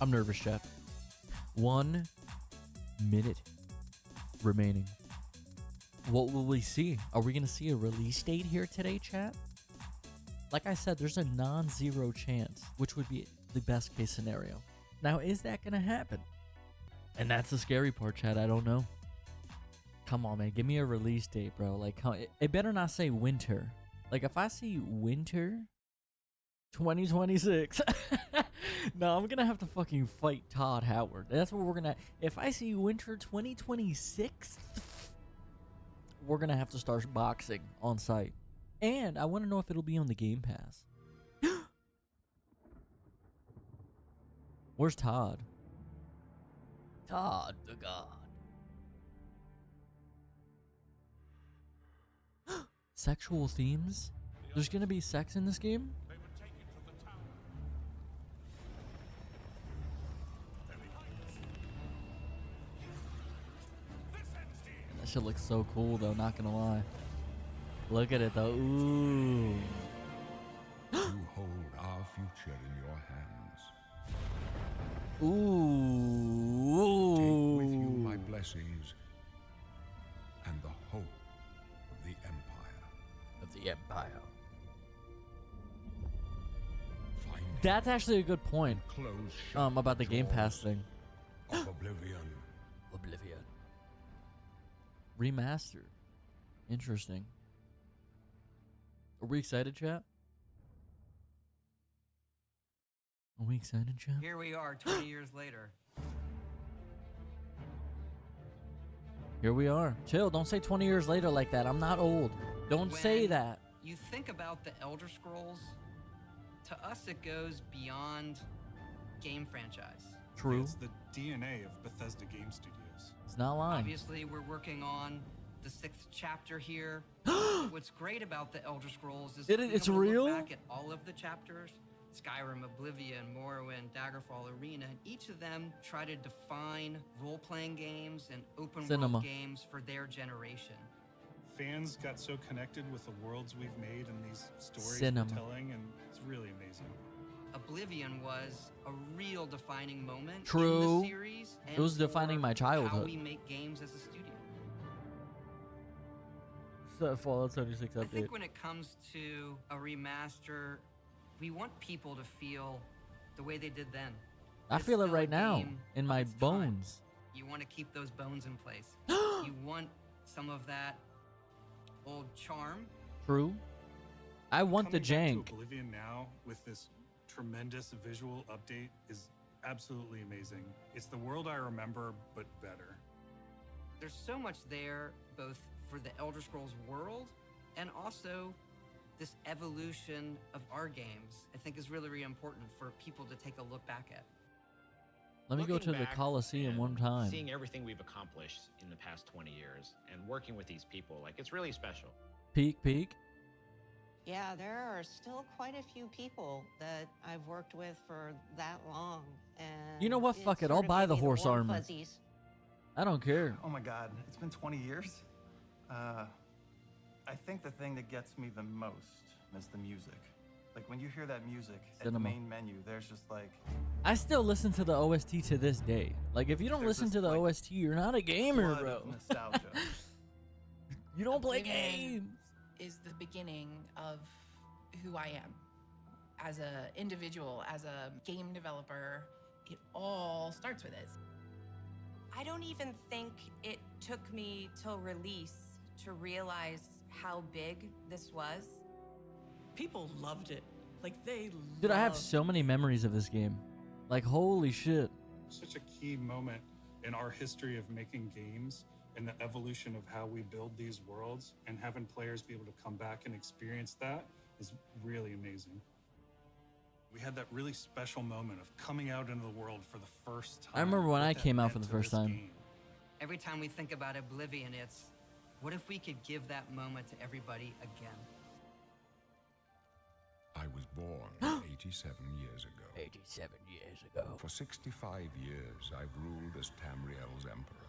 I'm nervous, chat. 1 minute remaining. What will we see? Are we gonna see a release date here today, chat? Like I said, there's a non-zero chance, which would be the best case scenario. Now, is that gonna happen? And that's the scary part, chat. I don't know. Come on, man. Give me a release date, bro. Like, it better not say winter. Like, if I see winter 2026, no, I'm gonna have to fucking fight Todd Howard. That's what we're gonna. If I see winter 2026, we're gonna have to start boxing on site. And I want to know if it'll be on the Game Pass. Where's Todd? Todd the God. Sexual themes? There's gonna be sex in this game? That shit looks so cool though, not gonna lie. Look at it though. Ooh. You hold our future in your hands. Ooh. Take with you my blessings and the hope of the Empire. Of the Empire. Find That's actually a good point. close About the Game Pass thing. of Oblivion. Oblivion. Remaster. Interesting. Are we excited, chat? Are we excited, chat? Here we are 20 years later. Here we are. Chill, don't say 20 years later like that. I'm not old. Don't say When that. You think about the Elder Scrolls, to us it goes beyond game franchise. True. It's the DNA of Bethesda Game Studios. It's not lying. Obviously, we're working on the 6th chapter here. What's great about the Elder Scrolls is It's being able to real? look back at all of the chapters. Skyrim, Oblivion, Morrowind, Daggerfall, Arena, and each of them try to define role-playing games and open Cinema. world games for their generation. Fans got so connected with the worlds we've made and these stories Cinema. we're telling, and it's really amazing. Oblivion was a real defining moment True. in the series. It was and defining for my childhood. How we make games as a studio. So, Fallout 76 I update. think when it comes to a remaster, we want people to feel the way they did then. I It's feel it still a right now game in of my its time. bones. You want to keep those bones in place. You want some of that old charm. True. I want the Coming back jank. to Oblivion now with this tremendous visual update is absolutely amazing. It's the world I remember, but better. There's so much there, both for the Elder Scrolls world and also this evolution of our games, I think is really, really important for people to take a look back at. Let me go Looking to the back Coliseum and one time. Seeing everything we've accomplished in the past 20 years and working with these people, like, it's really special. Peek, peek. Yeah, there are still quite a few people that I've worked with for that long. And You know what? it Fuck it. sort I'll of buy gave the me horse warm armor. fuzzies. I don't care. Oh my God, it's been 20 years. I think the thing that gets me the most is the music. Like when you hear that music at the Cinema. main menu, there's just like, I still listen to the OST to this day. Like, if you don't There's listen this, to the like, OST, you're not a gamer, flood bro. of nostalgia. You don't play Oblivion games. is the beginning of who I am as an individual, as a game developer. It all starts with it. I don't even think it took me till release to realize how big this was. People loved it. Like they Dude, I have loved so many memories of this game. Like, holy shit. Such a key moment in our history of making games and the evolution of how we build these worlds, and having players be able to come back and experience that is really amazing. We had that really special moment of coming out into the world for the first time. I remember when what I that came out meant for the to first this time. game. Every time we think about Oblivion, it's what if we could give that moment to everybody again? I was born 87 years ago. 87 years ago. For 65 years, I've ruled as Tamriel's emperor.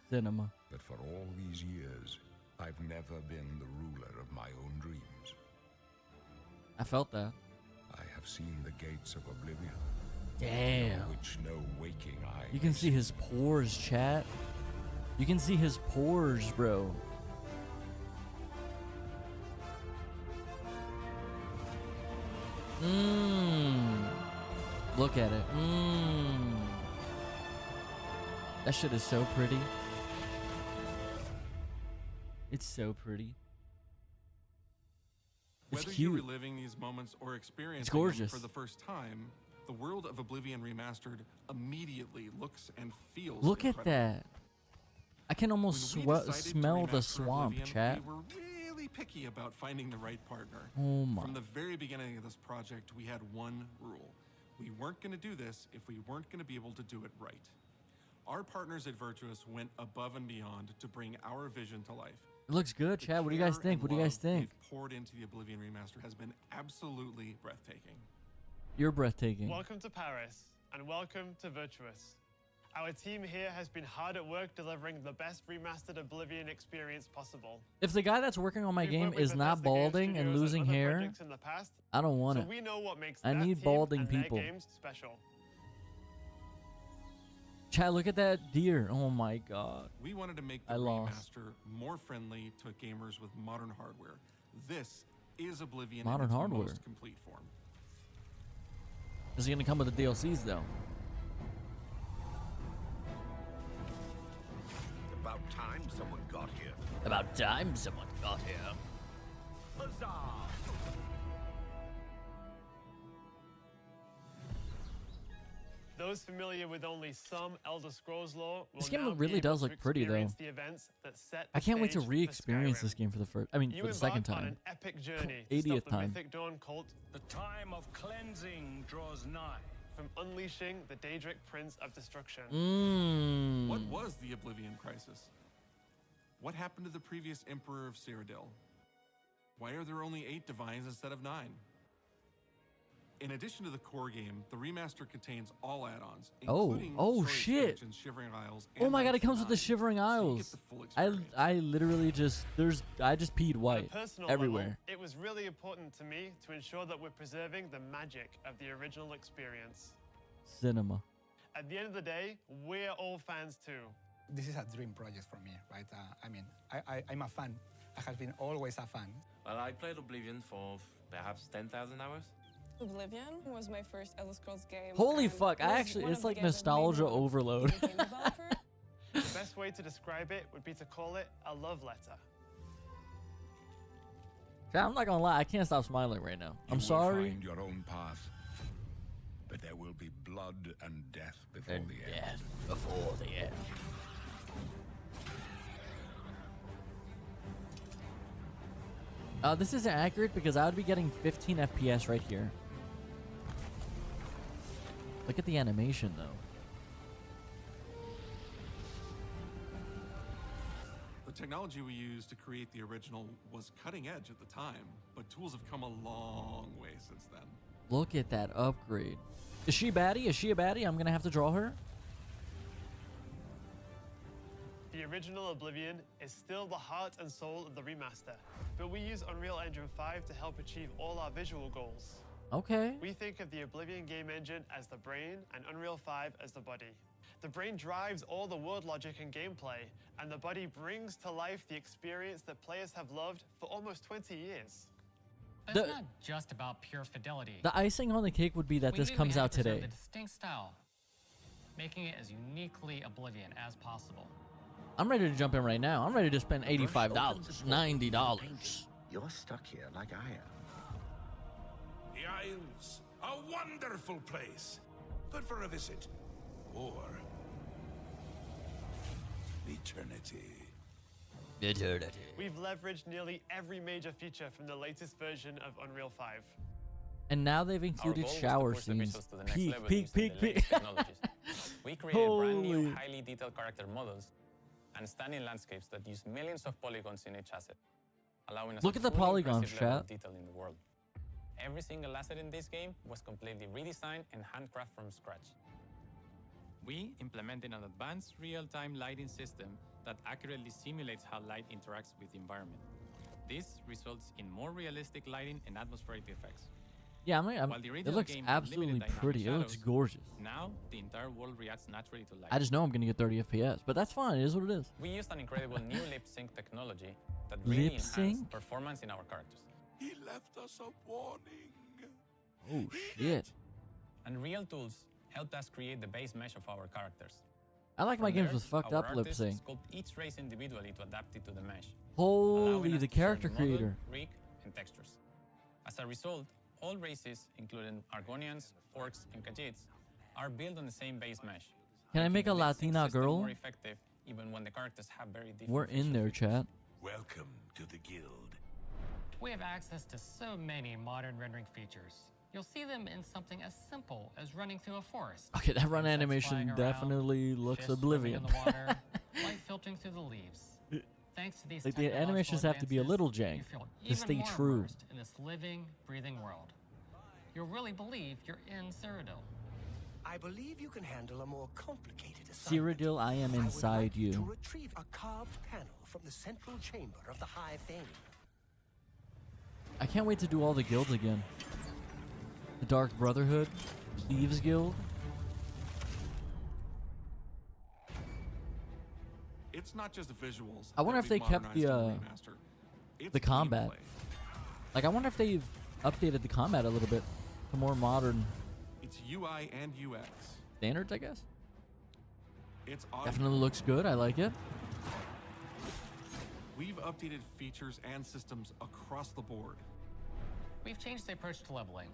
Cinema. But for all these years, I've never been the ruler of my own dreams. I felt that. I have seen the gates of Oblivion. Damn. Know which You can see his pores, chat. You can see his pores, bro. Look at it. That shit is so pretty. It's so pretty. It's Whether cute. you're reliving these moments or experiencing It's gorgeous. them for the first time, the world of Oblivion Remastered immediately looks and feels Look at incredible. that. I can almost When we decided to smell the remaster swamp, Oblivion, chat. We were really picky about finding the right partner. Oh my. From the very beginning of this project, we had one rule. We weren't going to do this if we weren't going to be able to do it right. Our partners at Virtuous went above and beyond to bring our vision to life. It looks good, The chat. What do you guys care think? and What do you guys love think? they've poured into the Oblivion Remaster has been absolutely breathtaking. You're breathtaking. Welcome to Paris, and welcome to Virtuous. Our team here has been hard at work delivering the best remastered Oblivion experience possible. If the guy that's working on my We've game worked with is not Bethesda Game balding and Studios losing other hair, projects in the past, I don't want so it. we know what makes I that need team balding and people. their games special. Chat, look at that deer. Oh my god. We wanted to make the I lost. remaster more friendly to gamers with modern hardware. This is Oblivion Modern in its hardware. most complete form. Is he gonna come with the DLCs though? About time someone got here. About time someone got here. Huzzah! Those familiar with only some Elder Scrolls lore will This game now really be able does to look pretty, though. experience the events that set I the can't wait to stage for re-experience Skyrim. this game for the first. I mean, You for the second embark on time. an epic journey to 80th stop the time. Mythic Dawn cult The time of cleansing draws nigh. from unleashing the Daedric Prince of Destruction. What was the Oblivion Crisis? What happened to the previous Emperor of Cyrodiil? Why are there only 8 divines instead of 9? In addition to the core game, the remaster contains all add-ons, including Oh story shit! expansions, Shivering Isles, Oh and my god, it Knights of comes with the Nine, Shivering so you get Isles. the full experience. I literally just I just peed On white a personal everywhere. level, it was really important to me to ensure that we're preserving the magic of the original experience. Cinema. At the end of the day, we're all fans too. This is a dream project for me, right? I mean, I'm a fan. I have been always a fan. Well, I played Oblivion for perhaps 10,000 hours. Oblivion was my first Elder Scrolls game. Holy and fuck! it was It's one of the like games that made me nostalgia want to overload. be a game developer. The best way to describe it would be to call it a love letter. I'm not gonna lie, I can't stop smiling right now. I'm You will sorry. find your own path, but there will be blood and death before And the end. death before the end. This isn't accurate because I would be getting 15 FPS right here. Look at the animation though. The technology we used to create the original was cutting edge at the time, but tools have come a long way since then. Look at that upgrade. Is she baddie? Is she a baddie? I'm gonna have to draw her. The original Oblivion is still the heart and soul of the remaster, but we use Unreal Engine 5 to help achieve all our visual goals. Okay. We think of the Oblivion game engine as the brain and Unreal 5 as the body. The brain drives all the world logic and gameplay, and the body brings to life the experience that players have loved for almost 20 years. But it's not just about pure fidelity. The icing on the cake would be that We this knew we comes had to out preserve today. The distinct style, making it as uniquely Oblivion as possible. I'm ready to jump in right now. I'm ready to spend $85, $90. You're stuck here like I am. The Isles, a wonderful place. Good for a visit. Or eternity. Eternity. We've leveraged nearly every major feature from the latest version of Unreal 5. And now they've included shower scenes. Peak, peak, peak, peak. We created brand new, Holy. highly detailed character models and stunning landscapes that use millions of polygons in each asset, allowing us Look a at the truly polygons, impressive level of chat. detail in the world. Every single asset in this game was completely redesigned and handcrafted from scratch. We implemented an advanced real-time lighting system that accurately simulates how light interacts with the environment. This results in more realistic lighting and atmospheric effects. Yeah, it While the original looks game absolutely limited dynamic pretty. It looks shadows, gorgeous. Now the entire world reacts naturally to light. I just know I'm gonna get 30 FPS, but that's fine. It is what it is. We used an incredible new lip sync technology that really Lip enhanced sync? performance in our characters. He left us a warning. Oh shit! Unreal tools helped us create the base mesh of our characters. I like my From games there, with fucked our up lip artists sync. sculpt each race individually to adapt it to the mesh. Holy, allowing us the to share character model, creator. rig, and textures. As a result, all races, including Argonians, Orcs, and Khajiits, are built on the same base mesh. Can I make a making the lip sync Latina system girl? more effective, even when the characters have very different We're in there, chat. Welcome to the guild. We have access to so many modern rendering features. You'll see them in something as simple as running through a forest. Okay, that run Insects animation flying around, definitely looks fish swimming Oblivion. in the water, light filtering through the leaves. Thanks to these Like the technological animations have to be a advances, little jank you feel to even stay more true. immersed in this living, breathing world. You'll really believe you're in Cyrodiil. I believe you can handle a more complicated assignment. Cyrodiil, I am inside I would like you. to retrieve a carved panel from the central chamber of the High Fane. I can't wait to do all the guilds again. The Dark Brotherhood, Thieves Guild. It's not just visuals. I wonder that if they we've kept the modernized in Remaster. It's the combat. gameplay. Like I wonder if they've updated the combat a little bit to more modern It's UI and UX. standards, I guess. It's odd. Definitely looks good. I like it. We've updated features and systems across the board. We've changed the approach to leveling,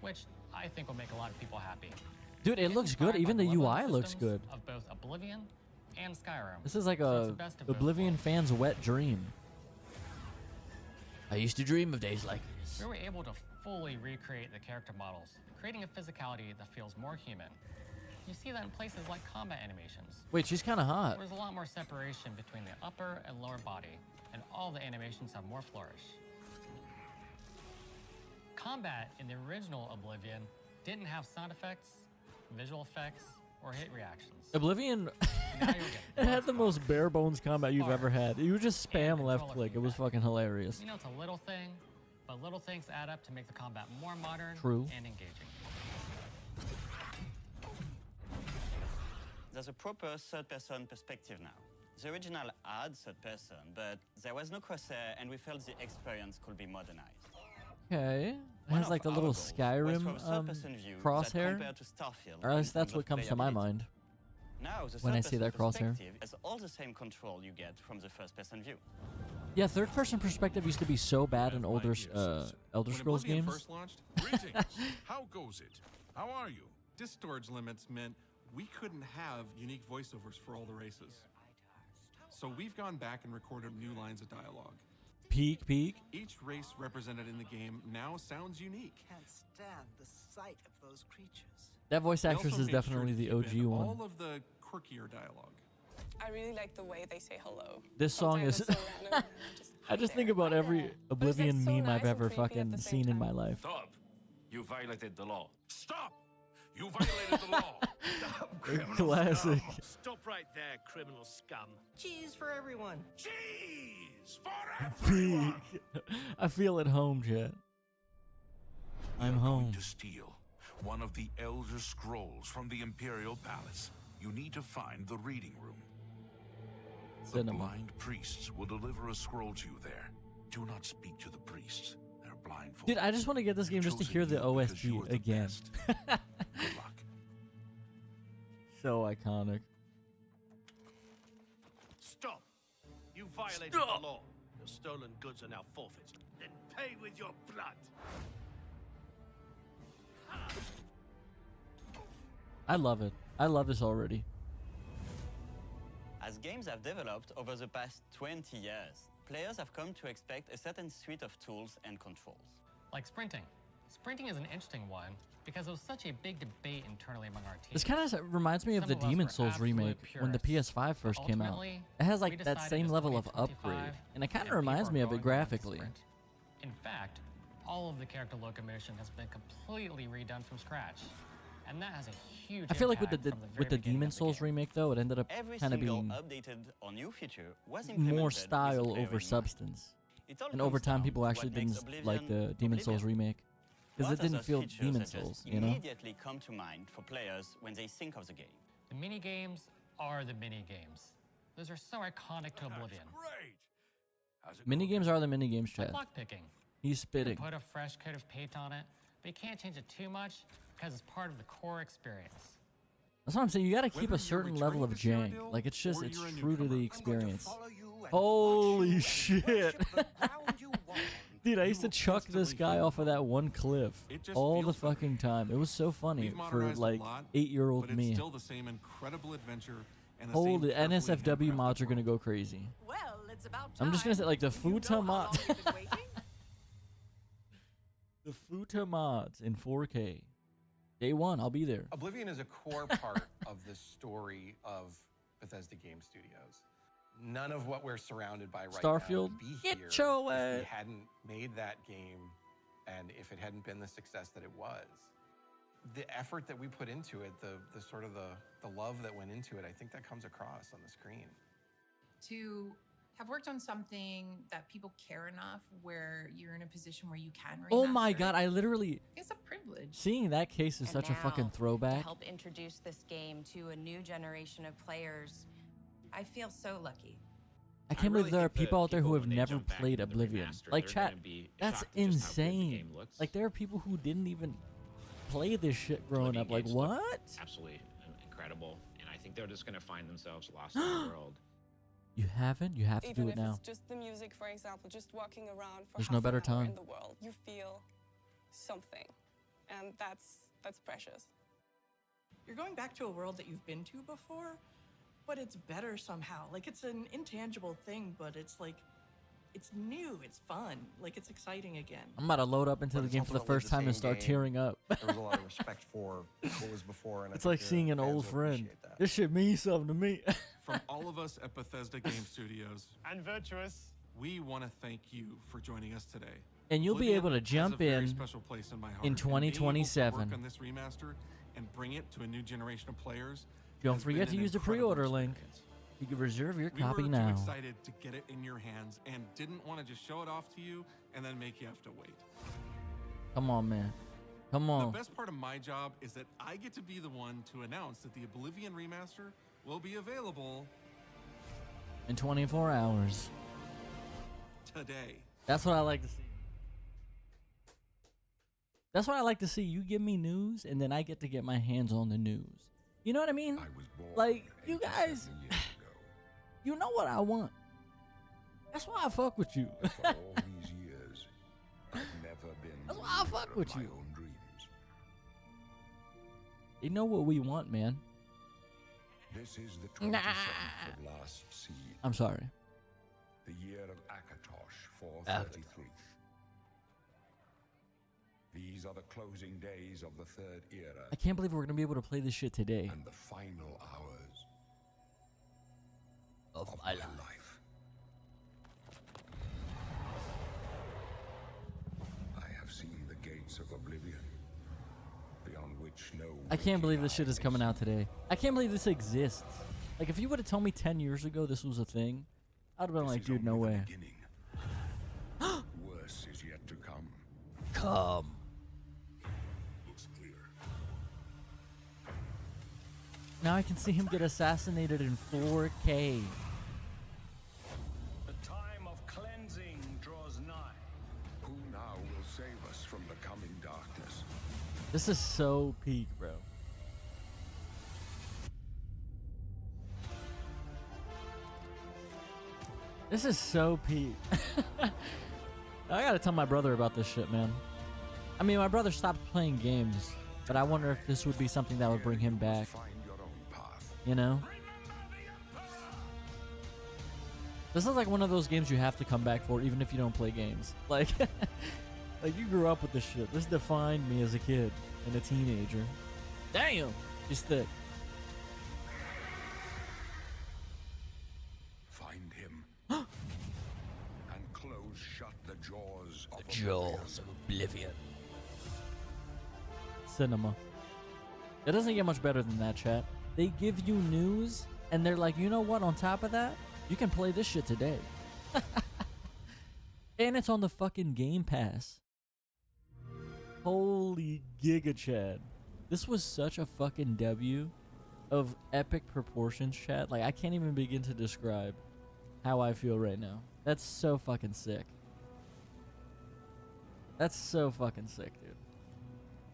which I think will make a lot of people happy. Dude, it It's looks good. inspired by Even the leveling UI looks systems good. Of both Oblivion and Skyrim. This is like So it's a the best of both Oblivion worlds. fan's wet dream. I used to dream of days like this. We were able to fully recreate the character models, creating a physicality that feels more human. You see that in places like combat animations. Wait, she's kind of hot. There's a lot more separation between the upper and lower body, and all the animations have more flourish. Combat in the original Oblivion didn't have sound effects, visual effects, or hit reactions. Oblivion, Now you'll get it had the most bare bones combat you've ever Fire, had. You would just spam and left controller click. It was fucking hilarious. You know, it's a little thing, but little things add up to make the combat more modern True. and engaging. There's a proper third-person perspective now. The original had third person, but there was no crosshair, and we felt the experience could be modernized. Okay. It One has of like the our little goals was Skyrim from third-person view that crosshair. compared to Starfield Or at in least that's terms what of comes to my playability. mind. Now, the when I see third-person that crosshair. perspective has all the same control you get from the first-person view. Yeah, third person perspective used to be so bad in older Elder When Scrolls Oblivion games. first launched, Greetings. How goes it? How are you? disk storage limits meant we couldn't have unique voiceovers for all the races. So we've gone back and recorded new lines of dialogue. Peek. Each race represented in the game now sounds unique. Can't stand the sight of those creatures. That voice We actress also is made sure definitely to the keep in OG one. all of the quirkier dialogue. I really like the way they say hello. This song is. Sometimes it's so random. I just think about every Oblivion so meme nice I've and ever creepy at fucking the same seen in my life. Stop! You violated the law. Stop! You violated the law. Stop, criminal Classic. scum. Stop right there, criminal scum. Cheese for everyone. Cheese for everyone. Peek. I feel at home, chat. I'm home. To steal one of the Elder Scrolls from the Imperial Palace, you need to find the reading room. The Cinema. blind priests will deliver a scroll to you there. Do not speak to the priests. They're blindfolded. Dude, I just want to get this game just to hear the OST again. Good luck. So iconic. Stop! You violated Stop. the law. Your stolen goods are now forfeit. Then pay with your blood. I love it. I love this already. As games have developed over the past 20 years, players have come to expect a certain suite of tools and controls. Like sprinting. Sprinting is an interesting one because there was such a big debate internally among our teams. This kind of reminds me of Some the of us Demon were Souls absolute remake when the purists, PS5 first but came out. ultimately, It has we like that decided same as level of 2025 upgrade, and it kind and of reminds people me are of it going on to graphically. sprint. In fact, all of the character locomotion has been completely redone from scratch, and that has a huge I feel like with impact the from very with the beginning Demon of the Souls game. remake though, it ended up Every kind of single being updated or new feature was implemented more with the style player over in mind. substance. It all And over comes time, down people to actually what makes didn't like the Oblivion Demon Souls Oblivion. remake. because What it didn't other feel features Demon that just Souls, you know? immediately come to mind for players when they think of the game? The mini games are the mini games. Those are so iconic to Oblivion. Mini games are the mini games, Chad. Like lockpicking. He's You spitting. can put a fresh coat of paint on it, but you can't change it too much because it's part of the core experience. That's what I'm saying. You got to keep Whether a certain you're level of returning to jank. Cyrodiil Like, it's just, or it's you're a true to newcomer, the experience. Holy shit. Dude, I used to chuck this guy off of that one cliff all the fucking time. It was so funny We've for modernized a like lot, 8-year-old but it's me. still the same incredible adventure and the Holy, same carefully NSFW mods are gonna go crazy. Well, it's about I'm just gonna say, like, the Futa mods. The Futa mods in 4K. Day one, I'll be there. Oblivion is a core part of the story of Bethesda Game Studios. None of what we're surrounded by right Starfield, now would be get here your if way. we hadn't made that game and if it hadn't been the success that it was. The effort that we put into it, the sort of the love that went into it, I think that comes across on the screen. To have worked on something that people care enough where you're in a position where you can Oh my remaster god, I literally... it's a privilege. Seeing that case is And such a fucking now, throwback. To help introduce this game to a new generation of players, I feel so lucky. I can't believe there are people out there who have never played Oblivion. Like, they're chat, gonna be that's shocked at just how good the insane. game looks. Like, there are people who didn't even play this shit growing Oblivion up. Like, games look what? Absolutely incredible, and I think they're just going to find themselves lost in the world. You haven't? You have to Even do if it now. it's just the music, for example, just walking around for There's half no an better hour time. in the world, you feel something, and that's precious. You're going back to a world that you've been to before, but it's better somehow. Like, it's an intangible thing, but it's like, it's new, it's fun, like, it's exciting again. I'm about to load up into But the it's game for the ultimately first time and same start game. tearing up. There was a lot of respect for what was before, and I It's think like the seeing an fans old will friend. appreciate that. This shit means something to me. From all of us at Bethesda Game Studios And Virtuous, we want to thank you for joining us today. And you'll be Oblivion able to has a jump very in special place in my heart, in and being able to 2027. work on this remaster and bring it to a new generation of players. Don't has forget been to an use the incredible pre-order link. You can reserve your We copy were now. too excited to get it in your hands and didn't want to just show it off to you and then make you have to wait. Come on, man. Come on. The best part of my job is that I get to be the one to announce that the Oblivion Remaster will be available In 24 hours. today. That's what I like to see. That's what I like to see. You give me news, and then I get to get my hands on the news. You know what I mean? Like, you guys, you know what I want. That's why I fuck with you. For all these years, I've never been That's why I fuck with my you. own dreams. You know what we want, man. This is the 27th of last seed, I'm sorry. the year of Akatosh 433. These are the closing days of the third era I can't believe we're going to be able to play this shit today. and the final hours Of my life. I have seen the gates of oblivion, beyond which no I can't believe this shit is coming out today. I can't believe this exists. Like, if you would have told me 10 years ago this was a thing, I'd have been like, dude, no way. worse is yet to come. Come. Looks clear. Now I can see him get assassinated in 4K. The time of cleansing draws nigh. Who now will save us from the coming darkness? This is so peak, bro. This is so peak. I gotta tell my brother about this shit, man. I mean, my brother stopped playing games, but I wonder if this would be something that would bring him back. You know? This is like one of those games you have to come back for, even if you don't play games. Like, like you grew up with this shit. This defined me as a kid and a teenager. Damn, he's thick. Find him and close shut the jaws of Jaws of Oblivion. Cinema. It doesn't get much better than that, chat. They give you news, and they're like, you know what? On top of that, you can play this shit today. And it's on the fucking Game Pass. Holy giga Chad. This was such a fucking W of epic proportions, chat. Like, I can't even begin to describe how I feel right now. That's so fucking sick. That's so fucking sick, dude.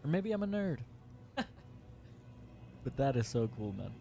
Or maybe I'm a nerd. But that is so cool, man.